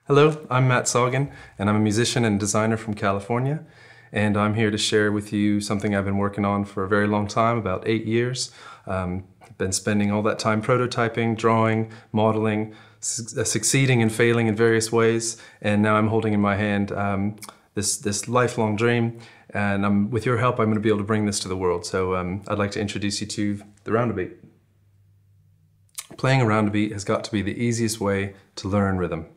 Hello, I'm Matt Saugin, and I'm a musician and designer from California, and I'm here to share with you something I've been working on for a very long time, about 8 years. I've been spending all that time prototyping, drawing, modeling, succeeding and failing in various ways, and now I'm holding in my hand this lifelong dream, and with your help I'm going to be able to bring this to the world. So I'd like to introduce you to the roundabeat. Playing a roundabeat has got to be the easiest way to learn rhythm.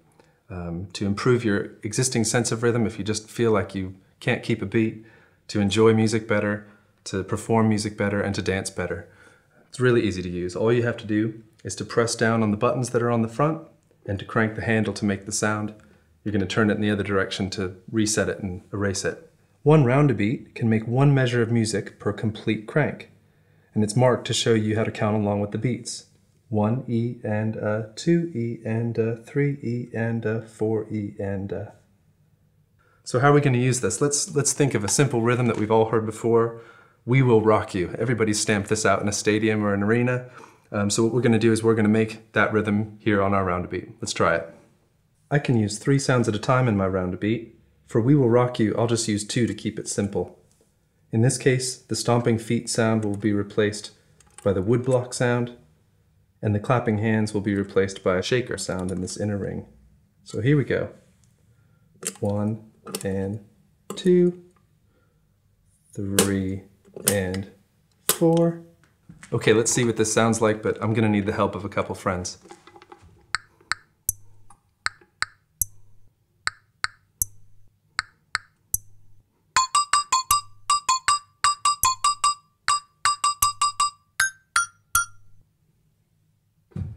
To improve your existing sense of rhythm if you just feel like you can't keep a beat, to enjoy music better, to perform music better, and to dance better. It's really easy to use. All you have to do is to press down on the buttons that are on the front and to crank the handle to make the sound. You're going to turn it in the other direction to reset it and erase it. One roundabeat can make one measure of music per complete crank, and it's marked to show you how to count along with the beats. 1 E and a, 2 E and a, 3 E and a, 4 E and a. So how are we going to use this? Let's think of a simple rhythm that we've all heard before. We Will Rock You. Everybody's stamped this out in a stadium or an arena. So what we're going to do is we're going to make that rhythm here on our roundabeat. Let's try it. I can use 3 sounds at a time in my roundabeat. For We Will Rock You, I'll just use 2 to keep it simple. In this case, the stomping feet sound will be replaced by the woodblock sound, and the clapping hands will be replaced by a shaker sound in this inner ring. So here we go. 1 and 2, 3 and 4. Okay, let's see what this sounds like, but I'm gonna need the help of a couple friends.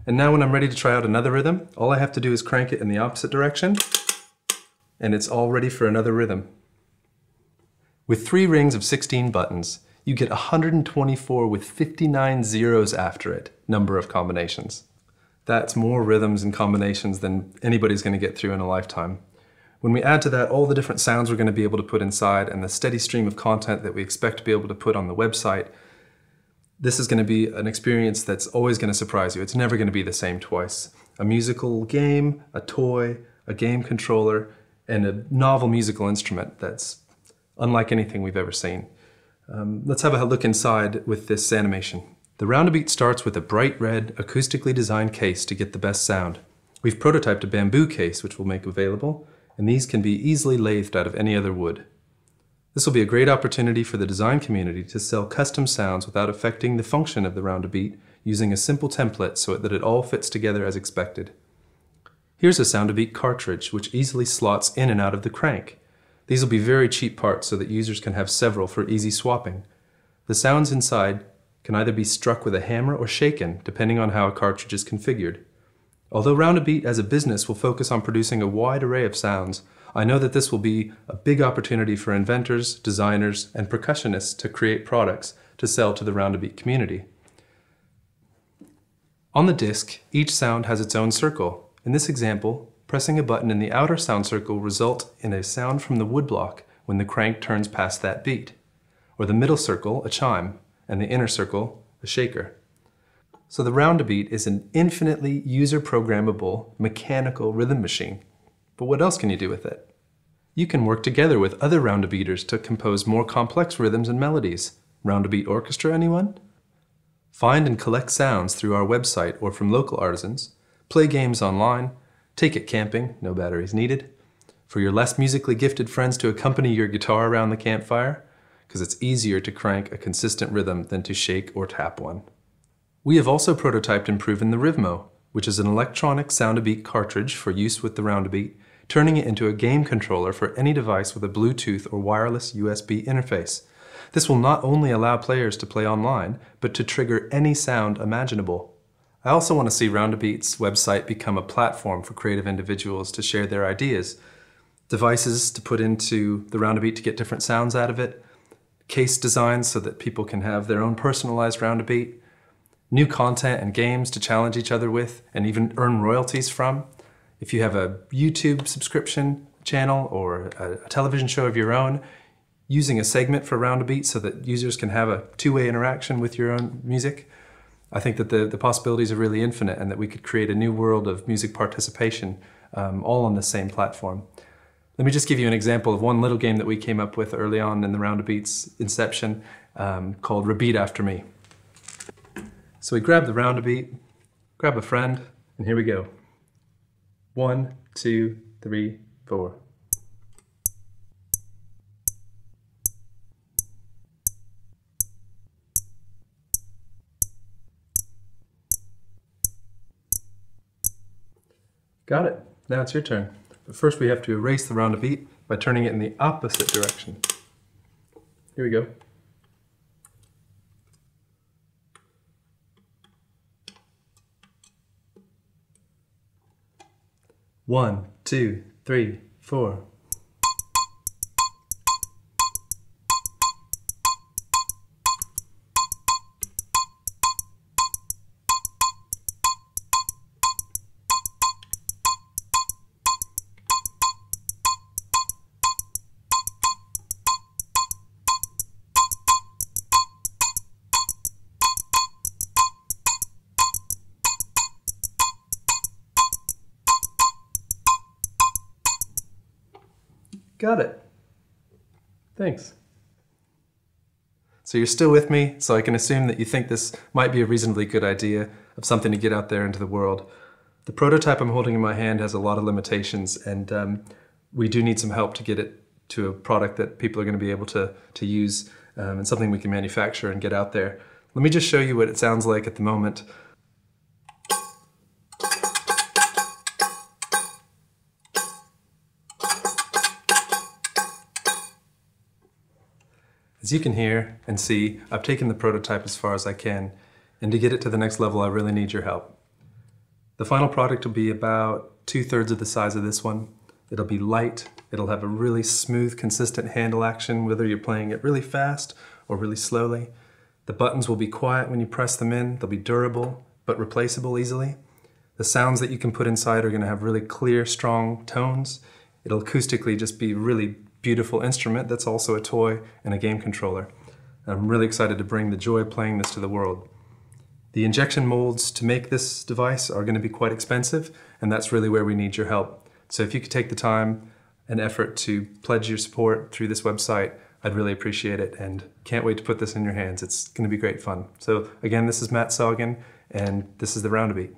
And now when I'm ready to try out another rhythm, all I have to do is crank it in the opposite direction, and it's all ready for another rhythm. With 3 rings of 16 buttons, you get 124 with 59 zeros after it, number of combinations. That's more rhythms and combinations than anybody's going to get through in a lifetime. When we add to that all the different sounds we're going to be able to put inside and the steady stream of content that we expect to be able to put on the website, this is going to be an experience that's always going to surprise you. It's never going to be the same twice. A musical game, a toy, a game controller, and a novel musical instrument that's unlike anything we've ever seen. Let's have a look inside with this animation. The roundabeat starts with a bright red, acoustically designed case to get the best sound. We've prototyped a bamboo case which we'll make available, and these can be easily lathed out of any other wood. This will be a great opportunity for the design community to sell custom sounds without affecting the function of the roundabeat using a simple template so that it all fits together as expected. Here's a Soundabeat cartridge which easily slots in and out of the crank. These will be very cheap parts so that users can have several for easy swapping. The sounds inside can either be struck with a hammer or shaken depending on how a cartridge is configured. Although Roundabeat as a business will focus on producing a wide array of sounds, I know that this will be a big opportunity for inventors, designers, and percussionists to create products to sell to the Roundabeat community. On the disc, each sound has its own circle. In this example, pressing a button in the outer sound circle will result in a sound from the woodblock when the crank turns past that beat, or the middle circle, a chime, and the inner circle, a shaker. So the roundabeat is an infinitely user-programmable, mechanical rhythm machine. But what else can you do with it? You can work together with other roundabeaters to compose more complex rhythms and melodies. Roundabeat orchestra, anyone? Find and collect sounds through our website or from local artisans. Play games online. Take it camping, no batteries needed. For your less musically gifted friends to accompany your guitar around the campfire, because it's easier to crank a consistent rhythm than to shake or tap one. We have also prototyped and proven the Rivmo, which is an electronic Soundabeat cartridge for use with the roundabeat, turning it into a game controller for any device with a Bluetooth or wireless USB interface. This will not only allow players to play online, but to trigger any sound imaginable. I also want to see Roundabeat's website become a platform for creative individuals to share their ideas, devices to put into the roundabeat to get different sounds out of it, case designs so that people can have their own personalized roundabeat, new content and games to challenge each other with and even earn royalties from. If you have a YouTube subscription channel or a television show of your own, using a segment for Roundabeat so that users can have a two-way interaction with your own music, I think that the possibilities are really infinite and that we could create a new world of music participation all on the same platform. Let me just give you an example of one little game that we came up with early on in the Roundabeat's inception called Repeat After Me. So we grab the Roundabeat, grab a friend, and here we go. 1, 2, 3, 4. Got it. Now it's your turn. But first we have to erase the Roundabeat by turning it in the opposite direction. Here we go. One, 2, 3, 4. Got it. Thanks. So you're still with me, so I can assume that you think this might be a reasonably good idea of something to get out there into the world. The prototype I'm holding in my hand has a lot of limitations, and we do need some help to get it to a product that people are going to be able to use, and something we can manufacture and get out there. Let me just show you what it sounds like at the moment. As you can hear and see, I've taken the prototype as far as I can, and to get it to the next level, I really need your help. The final product will be about 2/3 of the size of this one. It'll be light, it'll have a really smooth, consistent handle action, whether you're playing it really fast or really slowly. The buttons will be quiet when you press them in, they'll be durable, but replaceable easily. The sounds that you can put inside are going to have really clear, strong tones. It'll acoustically just be really beautiful instrument that's also a toy and a game controller. I'm really excited to bring the joy of playing this to the world. The injection molds to make this device are going to be quite expensive, and that's really where we need your help. So if you could take the time and effort to pledge your support through this website, I'd really appreciate it, and can't wait to put this in your hands. It's going to be great fun. So again, this is Matt Saugen, and this is the Roundabeat.